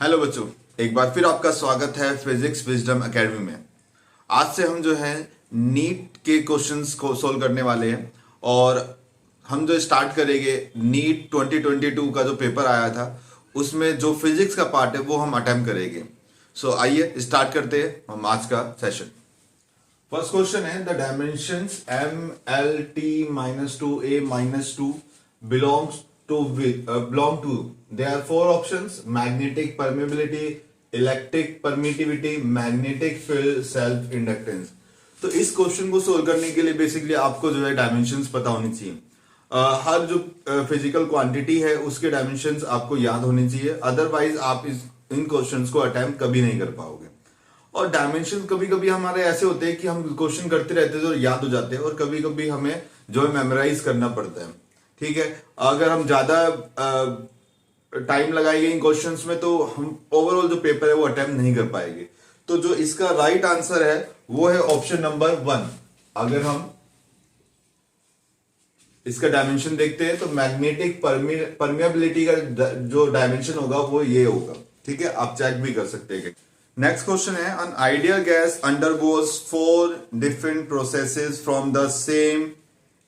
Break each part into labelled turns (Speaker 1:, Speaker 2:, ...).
Speaker 1: Hello बच्चों, एक बार फिर आपका स्वागत है फिजिक्स विजडम एकेडमी में। आज से हम जो है नीट के क्वेश्चंस को सोल्व करने वाले हैं और हम जो स्टार्ट करेंगे नीट 2022 का जो पेपर आया था उसमें जो फिजिक्स का पार्ट है वो हम अटेम्प्ट करेंगे। सो आइए स्टार्ट करते हैं हम आज का सेशन। फर्स्ट क्वेश्चन है the dimensions M L T minus two A minus two belongs belong to there are four options: magnetic permeability, electric permittivity, magnetic field, self inductance। तो इस क्वेश्चन को सोल्व करने के लिए बेसिकली आपको जो है डायमेंशंस पता होनी चाहिए। हर जो फिजिकल क्वांटिटी है उसके डायमेंशंस आपको याद होने चाहिए, अदरवाइज आप इन क्वेश्चंस को अटेम्प्ट कभी नहीं कर पाओगे। और डायमेंशन कभी कभी हमारे ऐसे होते हैं कि हम क्वेश्चन करते रहते हैं तो याद हो जाते हैं और कभी कभी हमें जो है मेमोराइज करना पड़ता है। ठीक है, अगर हम ज्यादा टाइम लगाएंगे इन क्वेश्चंस में तो हम ओवरऑल जो पेपर है वो अटेम्प्ट नहीं कर पाएंगे। तो जो इसका राइट आंसर है वो है ऑप्शन नंबर 1। अगर हम इसका डायमेंशन देखते हैं तो मैग्नेटिक परमिएबिलिटी का जो डायमेंशन होगा वो ये होगा। ठीक है, आप चेक भी कर सकते हैं। नेक्स्ट क्वेश्चन है an ideal gas undergoes 4 different processes from the same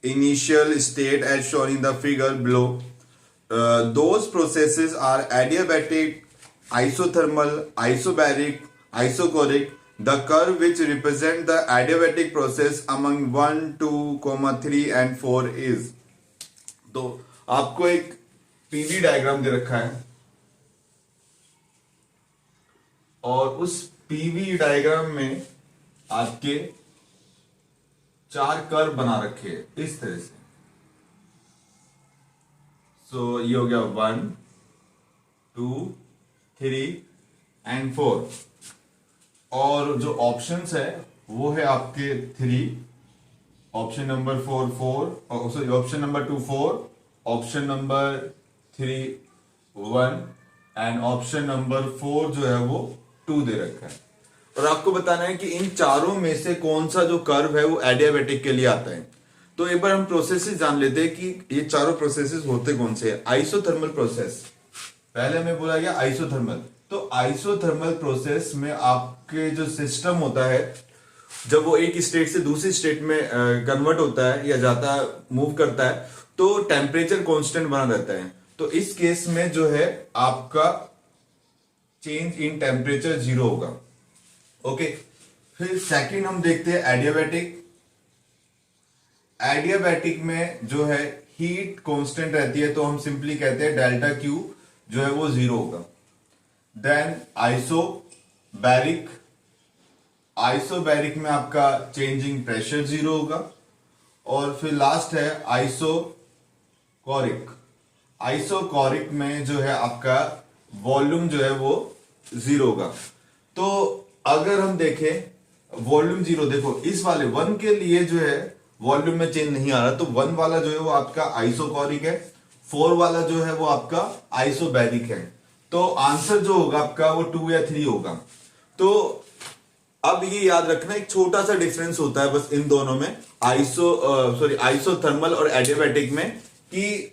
Speaker 1: initial state as shown in the figure below. Those processes are adiabatic, isothermal, isobaric, isochoric. The curve which represents the adiabatic process among 1, 2, 3 and 4 is। तो आपको एक PV diagram दे रखा है और उस PV diagram में आपके 4 curve बना रखे हैं इस तरह से। सो ये हो गया 1, 2, 3 एंड 4 और जो ऑप्शंस है वो है आपके 3, option number 4 4, sorry option number 2 4, option number 3 1 and option number 4 जो है वो 2 दे रखा है। और आपको बताना है कि इन चारों में से कौन सा जो कर्व है वो एडियाबैटिक के लिए आता है। तो एक बार हम प्रोसेसेस जान लेते हैं कि ये चारों प्रोसेसेस होते कौन से हैं। आइसोथर्मल प्रोसेस, पहले हमें बोला गया आइसोथर्मल। तो आइसोथर्मल प्रोसेस में आपके जो सिस्टम होता है जब वो एक स्टेट से दूसरी स्टेट में कन्वर्ट होता है या जाता मूव करता है तो टेम्परेचर कांस्टेंट बना रहता है। तो इस केस में जो है आपका चेंज इन टेम्परेचर 0 होगा। ओके, फिर सेकंड हम देखते हैं एडियाबैटिक। एडियाबैटिक में जो है हीट कांस्टेंट रहती है तो हम सिंपली कहते हैं डेल्टा क्यू जो है वो 0 होगा। देन आइसोबैरिक, आइसोबैरिक में आपका चेंजिंग प्रेशर 0 होगा। और फिर लास्ट है आइसोकोरिक। आइसोकोरिक में जो है आपका वॉल्यूम जो है वो 0 होगा। तो अगर हम देखें वॉल्यूम 0, देखो इस वाले 1 के लिए जो है वॉल्यूम में चेंज नहीं आ रहा, तो 1 वाला जो है वो आपका आइसोकोरिक है, 4 वाला जो है वो आपका आइसोबैरिक है। तो आंसर जो होगा आपका वो 2 या 3 होगा। तो अब ये याद रखना एक छोटा सा डिफरेंस होता है बस इन दोनों में, आइसोथर्मल और एडियाबैटिक में, कि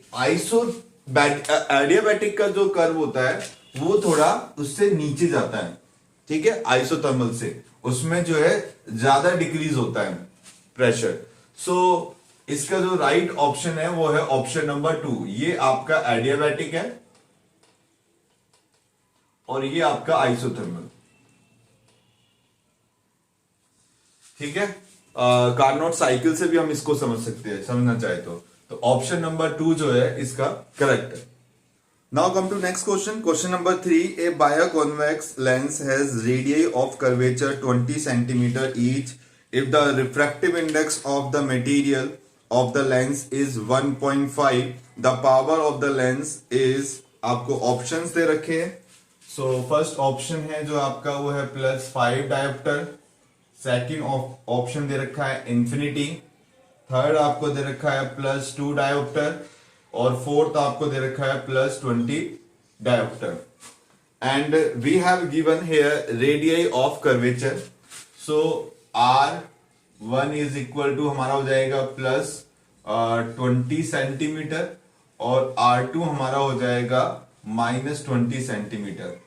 Speaker 1: एडियाबैटिक का जो कर्व होता है वो थोड़ा उससे नीचे जाता है। ठीक है, आइसोथर्मल से उसमें जो है ज्यादा डिक्रीज होता है प्रेशर। सो इसका जो राइट ऑप्शन है वो है ऑप्शन नंबर 2। ये आपका एडियाबैटिक है और ये आपका आइसोथर्मल। ठीक है, कार्नोट साइकिल से भी हम इसको समझ सकते हैं, समझना चाहे तो ऑप्शन नंबर 2 जो है इसका करेक्ट है। Now come to next question. Question number 3. A bioconvex lens has radii of curvature 20 centimeter each. If the refractive index of the material of the lens is 1.5, the power of the lens is, आपको options दे रखे हैं। So first option है जो आपका वो है +5 dioptre, second option दे रखा है इंफिनिटी, थर्ड आपको दे रखा है +2 डायोप्टर और फोर्थ आपको दे रखा है +20 dioptre. And we have given here radii of curvature. So R1 is equal to हमारा हो जाएगा +20 सेंटीमीटर और R2 हमारा हो जाएगा -20 centimetre.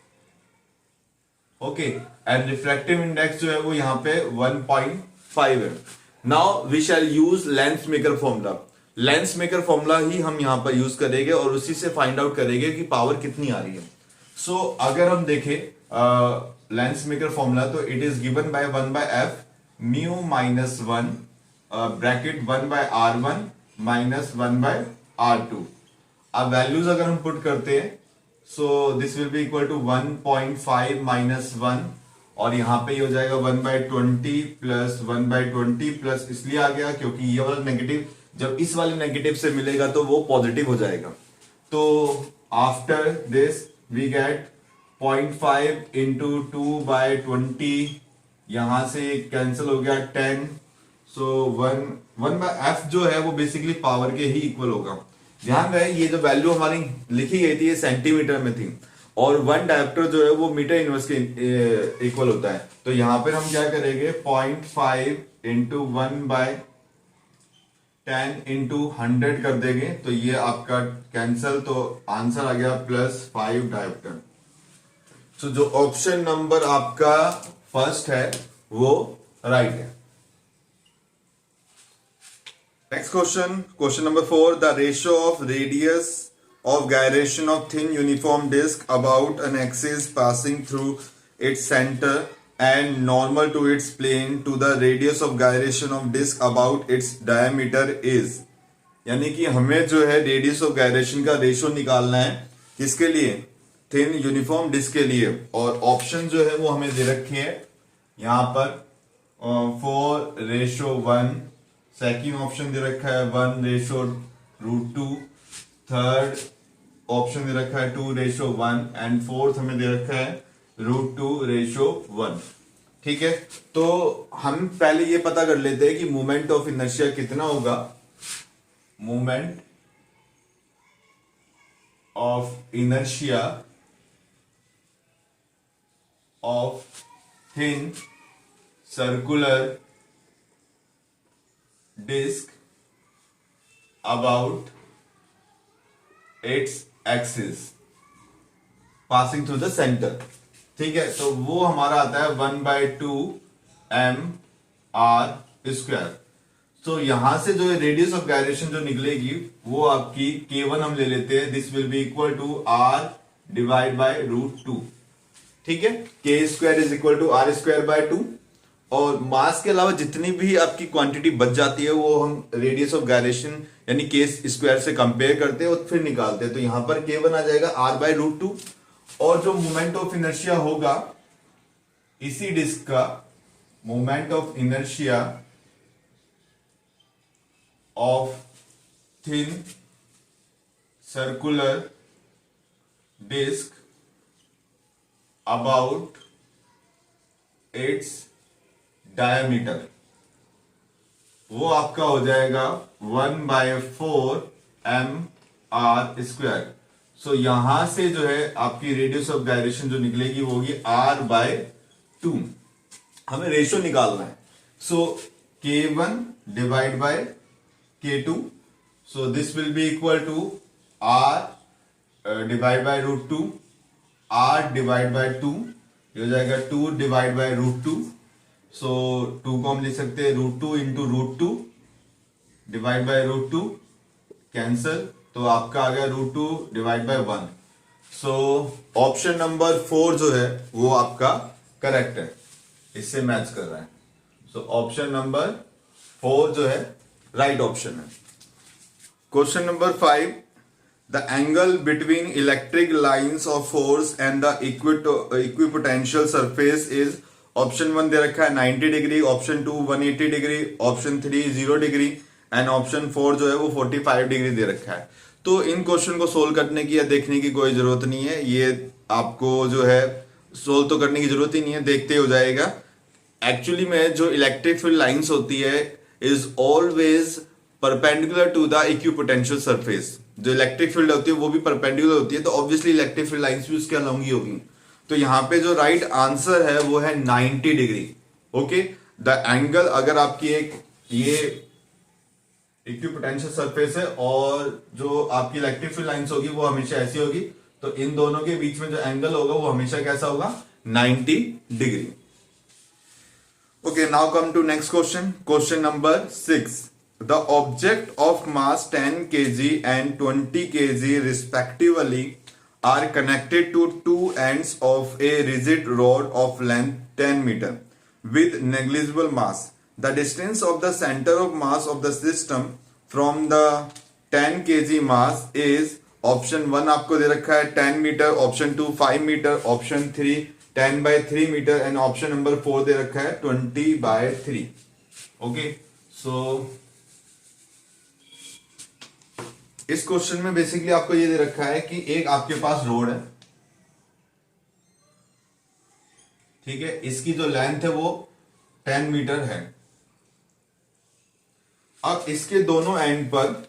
Speaker 1: Okay, and refractive index जो है वो यहाँ पे 1.5 है। Now we shall use lens maker formula. Lens maker formula ही हम यहाँ पर यूज करेंगे और उसी से फाइंड आउट करेंगे कि पावर कितनी आ रही है। सो अगर हम देखें लेंस मेकर फॉर्मूला, तो it is given by 1/f mu minus 1 bracket 1/r1 minus 1/r2। अब वैल्यूज अगर हम पुट करते हैं, so this will be equal to 1.5 minus 1, और यहाँ पे ये हो जाएगा 1/20 प्लस 1/20 प्लस, इसलिए आ गया क्योंकि ये वाला नेगेटिव जब इस वाले नेगेटिव से मिलेगा तो वो पॉजिटिव हो जाएगा। तो after this we get 0.5 into 2/20, यहां से कैंसिल हो गया 10। सो 1/f जो है वो बेसिकली पावर के ही इक्वल होगा। ध्यान रहे ये जो वैल्यू हमारी लिखी गई थी ये सेंटीमीटर में थी, और 1 डायोप्टर जो है वो मीटर इनवर्स के इक्वल होता है। तो यहां पर हम क्या करेंगे, 0.5 इंटू 1/10 इंटू 100 कर देंगे, तो ये आपका कैंसल, तो आंसर आ गया +5 डायोप्टर। तो जो ऑप्शन नंबर आपका फर्स्ट है वो राइट है। Next question, question number 4, the ratio of radius of gyration of thin uniform disk about an axis passing through its center and normal to its plane to the radius of gyration of disk about its diameter is। यानी कि हमें जो है radius of gyration का ratio निकालना है, किसके लिए, थिन यूनिफॉर्म डिस्क के लिए। और ऑप्शन जो है वो हमें दे रखे हैं यहाँ पर 4:1, सेकेंड ऑप्शन दे रखा है 1:√2, थर्ड ऑप्शन दे रखा है 2:1 एंड फोर्थ हमें दे रखा है √2:1। ठीक है, तो हम पहले ये पता कर लेते हैं कि मोमेंट ऑफ इनर्शिया कितना होगा। Moment of inertia of thin circular disc about its axis passing through the centre. ठीक है, तो वो हमारा आता है 1/2mr²। तो यहां से जो रेडियस ऑफ गायरेशन जो निकलेगी वो आपकी K1 हम ले लेते हैं, this will be equal to R divide by √2। ठीक है, K² is equal to R²/2। और मास के अलावा जितनी भी आपकी क्वांटिटी बच जाती है वो हम रेडियस ऑफ गायरेशन यानी K² से कंपेयर करते हैं और फिर निकालते हैं। तो यहां पर K1 आ जाएगा R/√2, और जो मोमेंट ऑफ इनर्शिया होगा इसी डिस्क का, moment of inertia of thin circular disc about its diameter, वो आपका हो जाएगा 1/4mr²। सो यहां से जो है आपकी रेडियस ऑफ गायरेशन जो निकलेगी वो होगी R/2। हमें रेशियो निकालना है, so K1 divide by K2, so this will be equal to R divide by √2, R divide by 2, ये हो जाएगा 2 डिवाइड बाय √2। सो 2 को हम लिख सकते हैं √2 इंटू √2 डिवाइड बाय √2, कैंसल, तो आपका आ गया √2 divide by 1। So option number 4 जो है वो आपका करेक्ट है, इससे मैच कर रहा है। सो ऑप्शन नंबर 4 जो है राइट ऑप्शन है। Question number 5, the angle between electric lines of force and the equipotential surface is, option 1 दे रखा है 90 degree, option 2 180 degree, option 3 0 degree and option 4 जो है वो 45 डिग्री दे रखा है। तो इन क्वेश्चन को सोल्व करने की या देखने की कोई जरूरत नहीं है, ये आपको जो है सोल्व तो करने की जरूरत ही नहीं है, देखते हो जाएगा। एक्चुअली में जो इलेक्ट्रिक फील्ड लाइंस होती है is always perpendicular to the equipotential surface. जो इलेक्ट्रिक फील्ड होती है वो भी परपेंडिकुलर होती है, तो ऑब्वियसली इलेक्ट्रिक फील्ड लाइंस भी उसके अलॉन्ग ही होगी। तो यहां पे जो राइट आंसर है वो है 90 डिग्री। ओके, द एंगल, अगर आपकी एक ये इक्विपोटेंशियल सरफेस है और जो आपकी इलेक्ट्रिक फील्ड लाइंस होगी वो हमेशा ऐसी होगी, तो इन दोनों के बीच में जो एंगल होगा वो हमेशा कैसा होगा, 90 degree. Okay, now come to next question. Question number 6. The object of mass 10 kg and 20 kg respectively are connected to two ends of a rigid rod of length 10 meter with negligible mass. The distance of the center of mass of the system from the 10 kg mass is option 1 आपको दे रखा है 10 metre, option 2 5 metre, option 3 10/3 metre and option number 4 दे रखा है 20/3। Okay, सो इस question में basically आपको ये दे रखा है कि एक आपके पास रोड है, ठीक है, इसकी जो लेंथ है वो 10 मीटर है। अब इसके दोनों एंड पर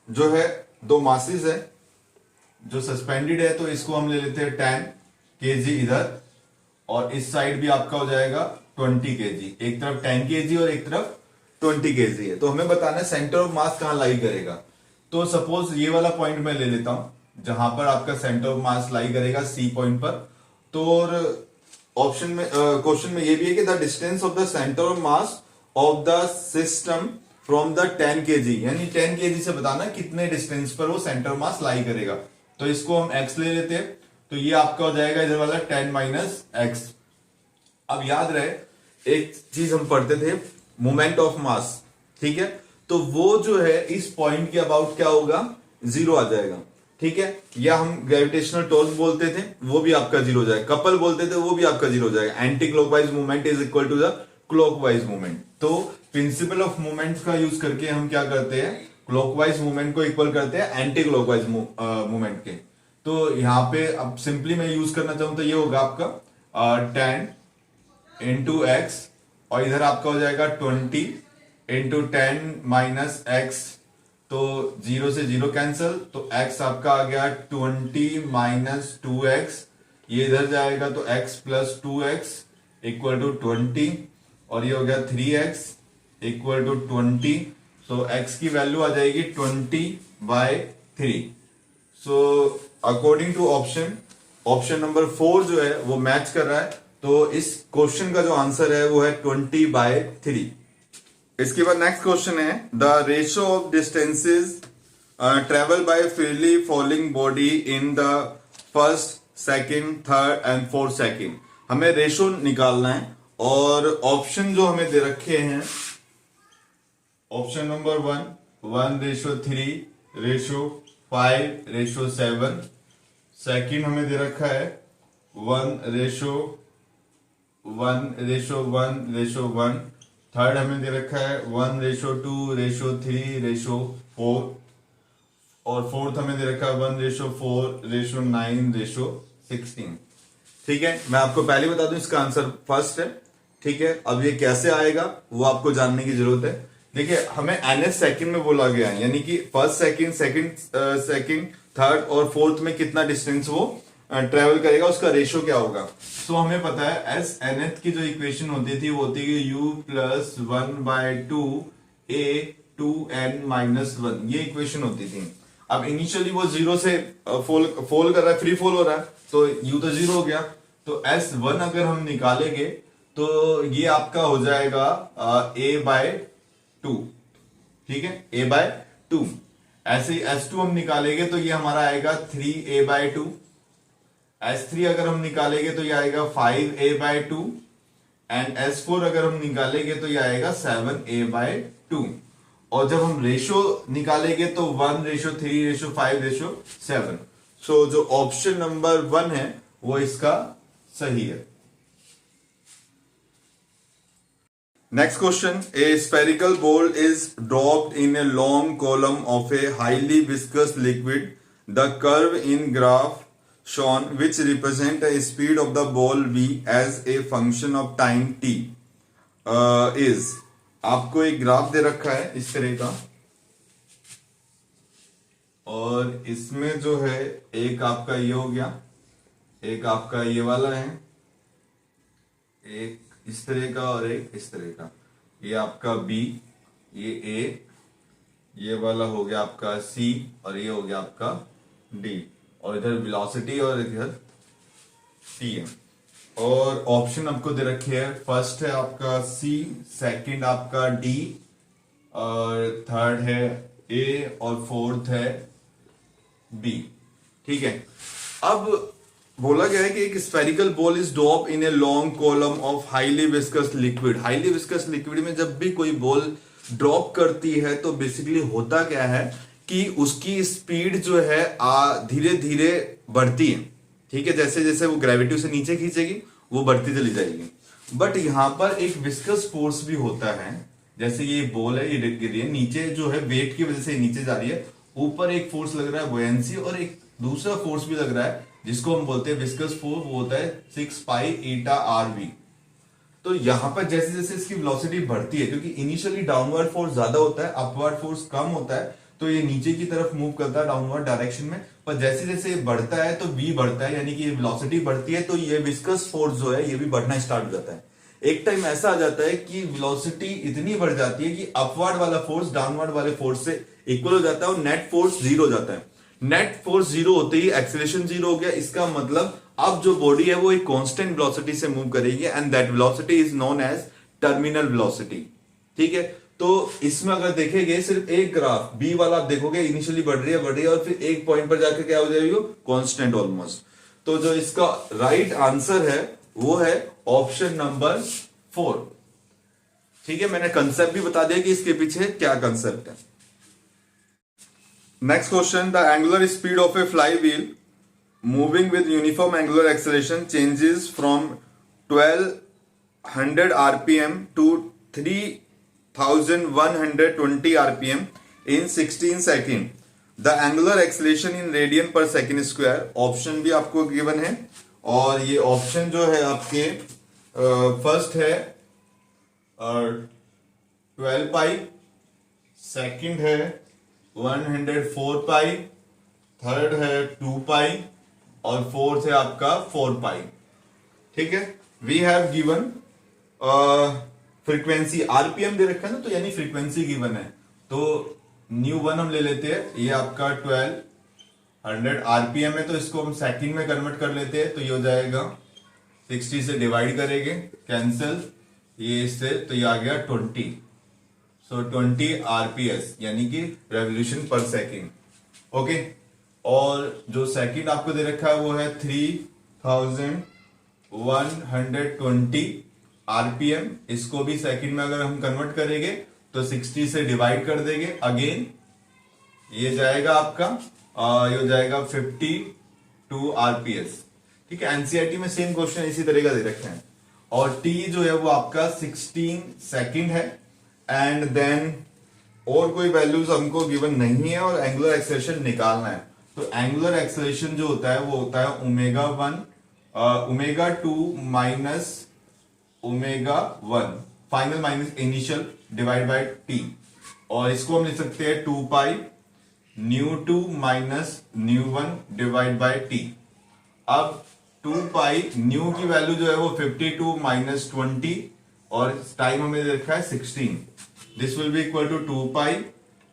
Speaker 1: जो है दो मासेस है जो सस्पेंडेड है, तो इसको हम ले लेते हैं 10 kg इधर, और इस साइड भी आपका हो जाएगा 20 kg। एक तरफ 10 kg और एक तरफ 20 kg है। तो हमें बताना है सेंटर ऑफ मास कहां लाई करेगा। तो सपोज ये वाला पॉइंट मैं ले लेता हूं जहां पर आपका सेंटर ऑफ मास लाई करेगा सी पॉइंट पर। तो ऑप्शन में क्वेश्चन में ये भी है कि the distance of the centre of mass of the system from the 10 kg, यानी 10 kg से बताना कितने डिस्टेंस पर वो सेंटर ऑफ मास लाई करेगा। तो इसको हम x ले लेते हैं, तो ये आपका हो जाएगा इधर वाला 10 - x। अब याद रहे एक चीज हम पढ़ते थे, मोमेंट ऑफ मास, ठीक है, तो वो जो है इस पॉइंट के अबाउट क्या होगा, 0 आ जाएगा, ठीक है। या हम ग्रेविटेशनल टॉर्क बोलते थे वो भी आपका 0 हो जाएगा, कपल बोलते थे वो भी आपका 0 हो जाएगा। Anticlockwise movement is equal to the clockwise movement. तो प्रिंसिपल ऑफ मूवमेंट का यूज करके हम क्या करते हैं, क्लॉकवाइज मूवमेंट को इक्वल करते हैं एंटी क्लॉकवाइज मूवमेंट के। तो यहाँ पे अब सिंपली मैं यूज करना चाहूं तो ये होगा आपका 10 × x, और इधर आपका हो जाएगा 20 × 10 - x, तो 0 से 0 कैंसिल, तो x आपका आ गया 20 - 2x, ये इधर जाएगा तो x + 2x इक्वल टू 20, और ये हो गया 3x इक्वल टू 20। सो x की वैल्यू आ जाएगी 20/3। So according to option number 4 जो है वो मैच कर रहा है, तो इस क्वेश्चन का जो आंसर है वो है 20/3। इसके बाद नेक्स्ट क्वेश्चन है the ratio of distances travel by freely falling body in the first, second, third and fourth second. हमें रेशियो निकालना है, और ऑप्शन जो हमें दे रखे हैं, ऑप्शन नंबर 1:3:5:7, सेकंड हमें दे रखा है 1:1:1:1, थर्ड हमें दे रखा है 1:2:3:4, और फोर्थ हमें दे रखा है 1:4:9:16। ठीक है, मैं आपको पहले बता दूं इसका आंसर फर्स्ट है, ठीक है। अब ये कैसे आएगा वो आपको जानने की जरूरत है। देखिए हमें NS सेकंड में बोला गया है, यानी कि फर्स्ट, सेकंड, थर्ड और फोर्थ में कितना डिस्टेंस वो ट्रेवल करेगा, उसका रेशियो क्या होगा। तो हमें पता है एस nth की जो इक्वेशन होती थी वो होती है u + 1/2 a 2n-1, ये इक्वेशन होती थी। अब इनिशियली वो 0 से फॉल कर रहा है, फ्री फॉल हो रहा है, तो u तो 0 हो गया, तो S1 अगर हम निकालेंगे तो ये आपका हो जाएगा a/2, ठीक है, a/2। ऐसे ही S2 हम निकालेंगे तो ये हमारा आएगा 3a/2, S3 अगर हम निकालेंगे तो ये आएगा 5a/2, एंड S4 अगर हम निकालेंगे तो ये आएगा 7a/2। और जब हम रेशियो निकालेंगे तो 1:3:5:7। सो जो ऑप्शन नंबर 1 है वो इसका सही है। Next question, a spherical ball is dropped in a long column of a highly viscous liquid. The curve in graph shown which represent a speed of the ball v as a function of time t is, आपको एक graph दे रखा है इस तरह का, और इसमें जो है एक आपका ये हो गया, एक आपका ये वाला है, एक इस तरह का और एक इस तरह का, ये आपका B, ये A, ये वाला हो गया आपका C, और ये हो गया आपका D, और इधर वेलोसिटी और इधर T है। और ऑप्शन आपको दे रखे हैं, फर्स्ट है आपका सी, सेकंड आपका डी, और थर्ड है ए, और फोर्थ है बी। ठीक है, अब बोला गया है कि एक spherical ball is drop in a long column of highly viscous liquid. Highly viscous liquid में जब भी कोई बॉल ड्रॉप करती है तो बेसिकली होता क्या है कि उसकी स्पीड जो है धीरे धीरे बढ़ती है। ठीक है, जैसे जैसे वो ग्रेविटी से नीचे खींचेगी वो बढ़ती चली जाएगी। बट यहां पर एक विस्कस फोर्स भी होता है, जैसे ये बॉल है, ये गिर रही है नीचे, जो है वेट की वजह से नीचे जा रही है, ऊपर एक फोर्स लग रहा है बुयांसी, और एक दूसरा फोर्स भी लग रहा है जिसको हम बोलते हैं विस्कस फोर्स, वो होता है 6 पाई ईटा आर वी। तो यहां पर जैसे जैसे इसकी वेलोसिटी बढ़ती है, क्योंकि इनिशियली डाउनवर्ड फोर्स ज्यादा होता है, अपवर्ड फोर्स कम होता है, तो ये नीचे की तरफ मूव करता है डाउनवर्ड डायरेक्शन में। पर जैसे जैसे ये बढ़ता है तो v बढ़ता है, यानी कि ये वेलोसिटी बढ़ती है, तो ये विस्कस फोर्स जो है ये भी बढ़ना स्टार्ट हो जाता है। एक टाइम ऐसा आ जाता है कि वेलोसिटी इतनी बढ़ जाती है कि अपवर्ड वाला फोर्स डाउनवर्ड वाले फोर्स से इक्वल हो जाता है और नेट फोर्स जीरो हो जाता है। नेट फोर्स जीरो होते ही एक्सेलरेशन जीरो हो गया। इसका मतलब अब जो बॉडी है वो एक कांस्टेंट वेलोसिटी से मूव करेगी, and that velocity is known as terminal velocity. ठीक है, तो इसमें अगर देखेंगे सिर्फ एक ग्राफ बी वाला आप देखोगे, इनिशियली बढ़ रही है और फिर एक पॉइंट पर जाकर क्या हो जाएगी, कांस्टेंट ऑलमोस्ट। तो जो इसका राइट आंसर है वो है ऑप्शन नंबर 4। ठीक है, मैंने कंसेप्ट भी बता दिया कि इसके पीछे क्या कंसेप्ट है। Next question, the angular speed of a flywheel moving with uniform angular acceleration changes from 1200 RPM to 3120 RPM in 16 second. The angular acceleration in radian per second square. Option भी आपको given है, और ये option जो है आपके first है 12 पाई, second है 104 पाई, थर्ड है 2 पाई, और फोर्थ है आपका 4 पाई। ठीक है, we have given frequency, RPM दे रखा है ना, तो यानी फ्रीक्वेंसी गिवन है, तो न्यू वन हम ले लेते हैं। ये आपका 1200 आरपीएम है, तो इसको हम सेकंड में कन्वर्ट कर लेते हैं, तो ये हो जाएगा 60 से डिवाइड करेंगे, कैंसिल ये इससे, तो ये आ गया 20। सो 20 आरपीएस यानी कि रेवोल्यूशन पर सेकेंड। ओके, और जो सेकंड आपको दे रखा है वो है 3120 आरपीएम। इसको भी सेकंड में अगर हम कन्वर्ट करेंगे तो 60 से डिवाइड कर देंगे, अगेन ये जाएगा आपका ये हो जाएगा 52 आरपीएस। ठीक है, एनसीईआरटी में सेम क्वेश्चन इसी तरह का दे रखे हैं, और टी जो है वो आपका 16 सेकंड है, एंड देन और कोई वैल्यूज हमको गिवन नहीं है, और एंगुलर एक्सेलरेशन निकालना है। तो एंगुलर एक्सेलरेशन जो होता है वो होता है ω2 minus ω1 final minus initial divide by T, और इसको हम लिख सकते हैं 2 pi ν2 minus ν1 divide by T. अब 2 पाई न्यू की वैल्यू जो है वो 52 माइनस 20, और टाइम हमें दे रखा है 16। This will be equal to 2 pi,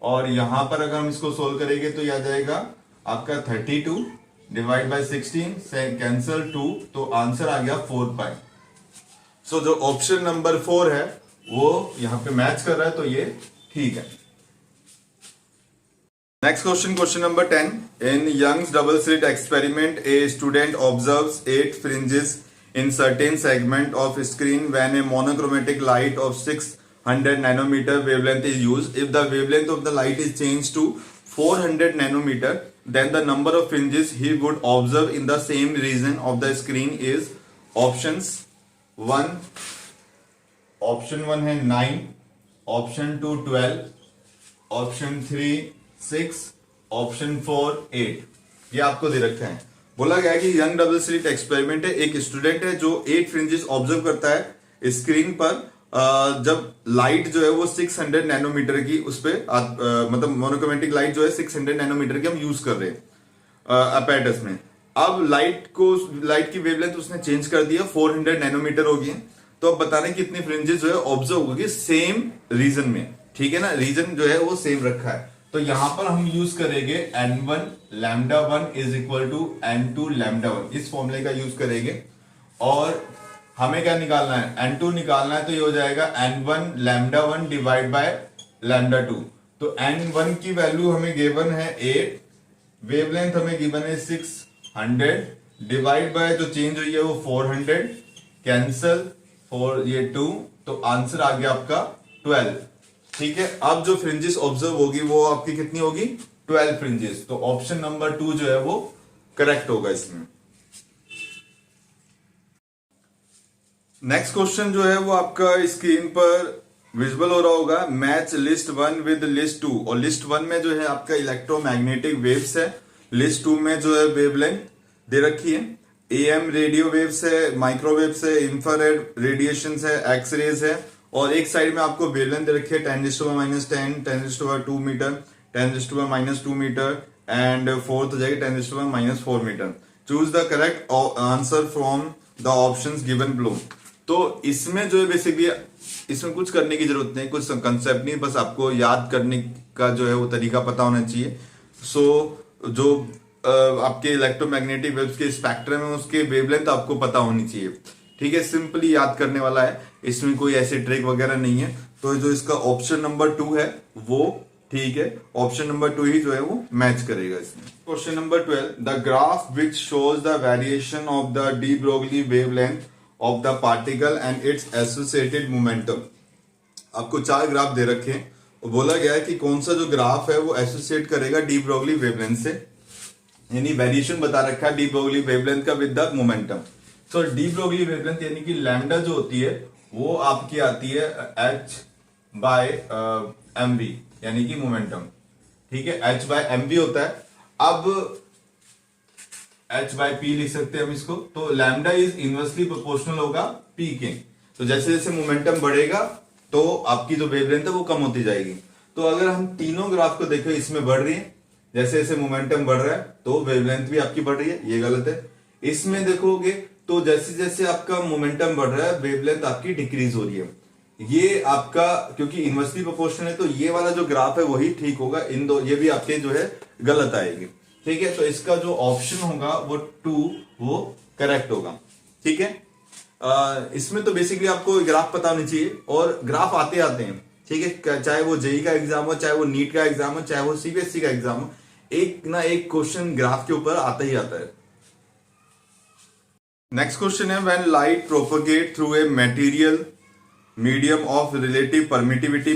Speaker 1: और यहां पर अगर हम इसको सोल्व करेंगे तो यह आ जाएगा आपका 32 डिवाइड बाय 16 से कैंसिल 2, तो आंसर आ गया 4 पाई। सो जो ऑप्शन नंबर 4 है वो यहां पे मैच कर रहा है, तो ये ठीक है। Next question, question number 10। In Young's double slit experiment a student observes 8 fringes in certain segment of screen when a monochromatic light of 600 nanometer wavelength is used. If the wavelength of the light is changed to 400 nanometer, then the number of fringes he would observe in the same region of the screen is options 1 है 9, option 2 12, option 3 6, option 4 8। ये आपको दे रखा है। बोला गया है कि young double slit experiment है, एक स्टूडेंट है जो 8 फ्रिंजेस ऑब्जर्व करता है स्क्रीन पर, जब लाइट जो है वो 600 नैनोमीटर की उस पे मतलब मोनोक्रोमेटिक लाइट जो है 600 नैनोमीटर की हम यूज कर रहे हैं अपैरेटस में। अब लाइट की वेवलेंथ उसने चेंज कर दिया, 400 नैनोमीटर हो गई। तो अब बताना कितनी फ्रिंजेस जो है ऑब्जर्व होगी सेम रीजन में। ठीक है ना, रीजन जो है वो सेम रखा है, तो यहां पर हम यूज करेंगे n1 λ1 is equal to n2 λ1, इस फॉर्मूले का यूज करेंगे। और हमें क्या निकालना है, n2 निकालना है, तो ये हो जाएगा n1 λ1 डिवाइड बाय λ2। तो n1 की वैल्यू हमें गिवन है 8, वेवलेंथ हमें गिवन है 600, डिवाइड बाय जो चेंज हुई है वो 400, कैंसल 4 ये 2, तो आंसर आ गया आपका 12। ठीक है, अब जो फ्रिंजेस ऑब्जर्व होगी वो आपकी कितनी होगी, 12 फ्रिंजेस। तो ऑप्शन नंबर 2 जो है वो करेक्ट होगा इसमें। नेक्स्ट क्वेश्चन जो है वो आपका स्क्रीन पर विजिबल हो रहा होगा। मैच लिस्ट 1 विद लिस्ट 2, और लिस्ट 1 में जो है आपका इलेक्ट्रोमैग्नेटिक वेव्स है, लिस्ट 2 में जो है वेवलेंथ दे रखी है, एएम रेडियो वेव्स है, माइक्रोवेव्स है, इंफ्रारेड रेडिएशन है, एक्स रेज है, और एक साइड में आपको वेवलेंथ दे रखी है 10⁻⁻10, 10⁻2 मीटर, 10⁻2 मीटर, एंड फोर्थ हो जाएगी 10⁻4 metre. Choose the correct answer from the options given below. तो इसमें जो है बेसिकली इसमें कुछ करने की जरूरत नहीं, कुछ कंसेप्ट नहीं, बस आपको याद करने का जो है वो तरीका पता होना चाहिए। सो जो आपके इलेक्ट्रोमैग्नेटिक वेव्स के स्पेक्ट्रम है उसके वेवलेंथ आपको पता होनी चाहिए। ठीक है, सिंपली याद करने वाला है, इसमें कोई ऐसे ट्रिक वगैरह नहीं है। तो जो इसका ऑप्शन नंबर 2 है वो ठीक है, ऑप्शन नंबर 2 ही जो है वो मैच करेगा इसमें। Question number 12, the graph which shows the variation of the de Broglie wavelength of the particle and it's associated momentum. आपको 4 ग्राफ दे रखे हैं और बोला गया है कि कौन सा जो ग्राफ है वो एसोसिएट करेगा डी ब्रोगली वेवलेंथ से, यानी वेरिएशन बता रखा है डी ब्रोगली वेवलेंथ का with the momentum. So de Broglie wavelength यानी कि लैम्डा जो होती है वो आपकी आती है h बाय mv, यानी कि मोमेंटम। ठीक है, h बाय mv होता है। अब h बाय p लिख सकते हैं हम इसको। तो लैम्डा इज इनवर्सली प्रोपोर्शनल होगा p के। तो जैसे जैसे मोमेंटम बढ़ेगा तो आपकी जो वेवलेंथ है वो कम होती जाएगी। तो अगर हम तीनों ग्राफ को देखें, इसमें बढ़ रही है, जैसे जैसे मोमेंटम बढ़ रहा है तो वेवलेंथ भी आपकी बढ़ रही है, ये गलत है। इसमें देखोगे तो जैसे जैसे आपका मोमेंटम बढ़ रहा है वेवलेंथ आपकी डिक्रीज हो रही है। ये आपका क्योंकि इनवर्सली प्रोपोर्शनल है तो ये वाला जो ग्राफ है वही ठीक होगा, इन दो ये भी आपके जो है गलत आएगी। ठीक है, तो इसका जो ऑप्शन होगा वो 2 वो करेक्ट होगा। ठीक है, इसमें तो बेसिकली आपको ग्राफ पता होनी चाहिए, और ग्राफ आते आते हैं। ठीक है, चाहे वो जेई का एग्जाम हो, चाहे वो नीट का एग्जाम हो, चाहे वो सीबीएसई का एग्जाम हो, एक ना एक क्वेश्चन ग्राफ के ऊपर आता ही आता है। नेक्स्ट क्वेश्चन है, when light propagate through a material medium of relative permittivity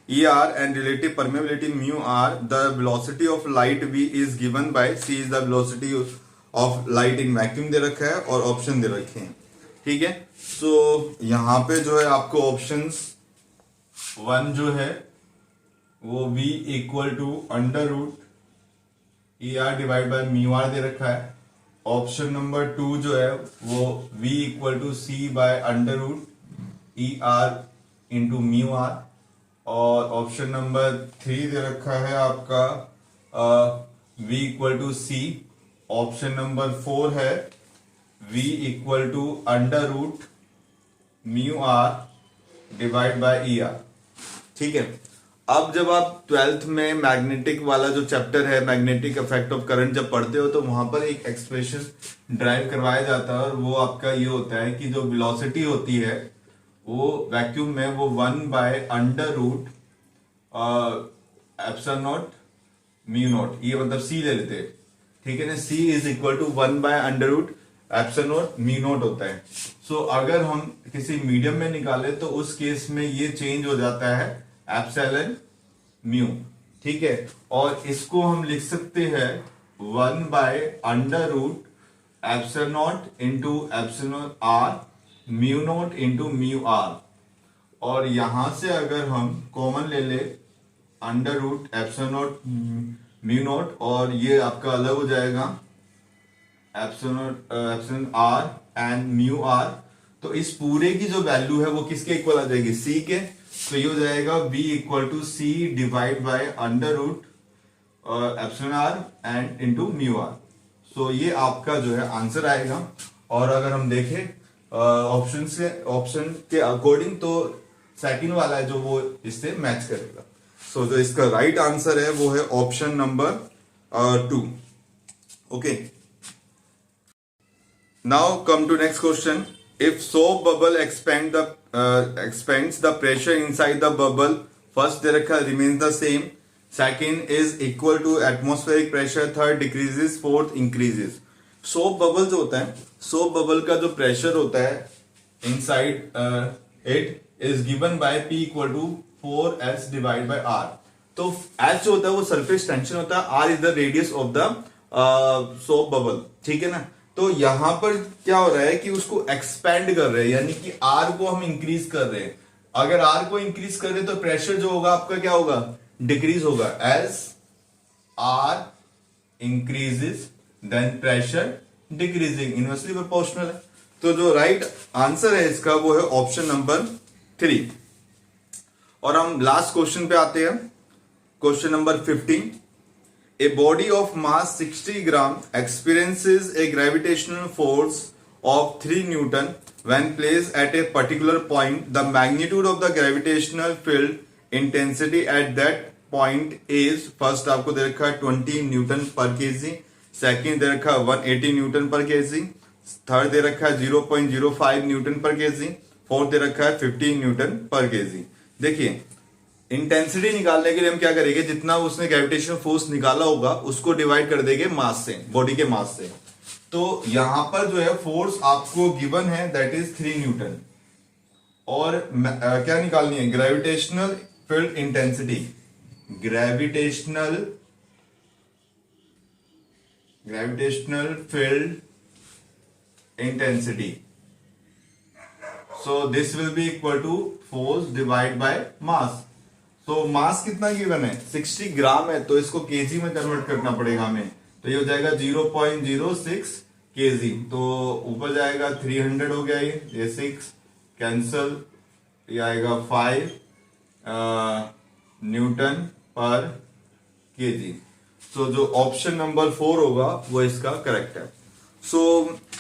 Speaker 1: ER and relative permeability mu R, the velocity of light V is given by C is the velocity of light in vacuum दे रखा है और option दे रखे हैं। ठीक है, सो यहाँ पे जो है आपको ऑप्शंस 1 जो है वो V equal to under root ER divide by mu r दे रखा है। ऑप्शन नंबर 2 जो है वो V equal to C by under root ER into mu are, और ऑप्शन नंबर 3 दे रखा है आपका V equal to C। Option number 4 है V equal to under root mu r divide by ER। ठीक है, अब जब आप 12th में मैग्नेटिक वाला जो चैप्टर है मैग्नेटिक इफेक्ट ऑफ करंट जब पढ़ते हो तो वहां पर एक एक्सप्रेशन ड्राइव करवाया जाता है, और वो आपका ये होता है कि जो वेलोसिटी होती है वो वैक्यूम में वो 1 by under root epsilon naught mu naught, ये मतलब C ले लेते हैं। ठीक है ना, C is equal to 1 by under root epsilon naught mu naught होता है। सो अगर हम किसी मीडियम में निकाले तो उस केस में ये चेंज हो जाता है एप्सिलॉन म्यू। ठीक है, और इसको हम लिख सकते हैं 1 by under root epsilon naught into epsilon R mu naught into mu are, और यहां से अगर हम कॉमन ले ले under root epsilon naught mu naught, और ये आपका अलग हो जाएगा epsilon R and mu R, तो इस पूरे की जो वैल्यू है वो किसके इक्वल आ जाएगी, C के। तो ये हो जाएगा V equal to C divide by under root epsilon R and into mu R. So ये आपका जो है आंसर आएगा। और अगर हम देखें ऑप्शन के अकॉर्डिंग तो सेकंड वाला है जो वो इससे मैच करेगा। सो जो इसका राइट आंसर है वो है option number 2। Okay, Now come to next question. If soap bubble expands the pressure inside the bubble, first दे रखा remains the same, second is equal to atmospheric pressure, third decreases, fourth increases. Soap bubble जो होता है, soap bubble का जो pressure होता है inside it is given by P equal to 4S divided by R. तो S जो होता है वो सरफेस टेंशन होता है, R is the radius of the soap bubble, ठीक है ना। तो यहां पर क्या हो रहा है कि उसको एक्सपेंड कर रहे हैं, यानी कि आर को हम इंक्रीज कर रहे हैं। अगर आर को इंक्रीज कर रहे हैं तो प्रेशर जो होगा आपका क्या होगा, डिक्रीज होगा। As R increases then pressure decreasing, inversely proportional है। तो जो राइट आंसर है इसका वो है ऑप्शन नंबर 3। और हम लास्ट क्वेश्चन पे आते हैं, question number 15। A body of mass 60 gram experiences a gravitational force of 3 Newton when placed at a particular point. The magnitude of the gravitational field intensity at that point is, first आपको दे रखा है 20 Newton पर KG, second दे रखा है 180 Newton पर KG, third दे रखा है 0.05 Newton पर केजी, फोर्थ दे रखा है 15 न्यूटन पर केजी। देखिए इंटेंसिटी निकालने के लिए हम क्या करेंगे, जितना उसने ग्रेविटेशनल फोर्स निकाला होगा उसको डिवाइड कर देंगे मास से, बॉडी के मास से। तो यहां पर जो है फोर्स आपको गिवन है दैट इज 3 न्यूटन, और क्या निकालनी है, gravitational field intensity, gravitational field intensity. So this will be equal to force divide by mass. तो मास कितना गिवन है, 60 ग्राम है, तो इसको केजी में कन्वर्ट करना पड़ेगा हमें। तो ये हो जाएगा 0.06 केजी, तो ऊपर जाएगा 300 हो गया, ये 6 कैंसल, ये आएगा 5 न्यूटन पर केजी। तो जो ऑप्शन नंबर 4 होगा वो इसका करेक्ट है। सो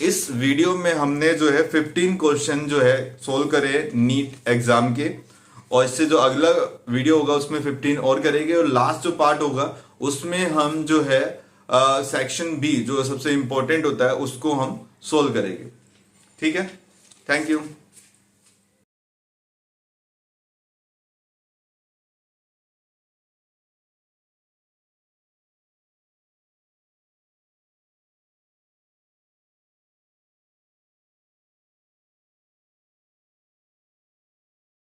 Speaker 1: इस वीडियो में हमने जो है 15 क्वेश्चन जो है सोल्व करे नीट एग्जाम के, और इससे जो अगला वीडियो होगा उसमें 15 और करेंगे, और लास्ट जो पार्ट होगा उसमें हम जो है सेक्शन बी जो सबसे इंपॉर्टेंट होता है उसको हम सोल्व करेंगे। ठीक है, थैंक यू।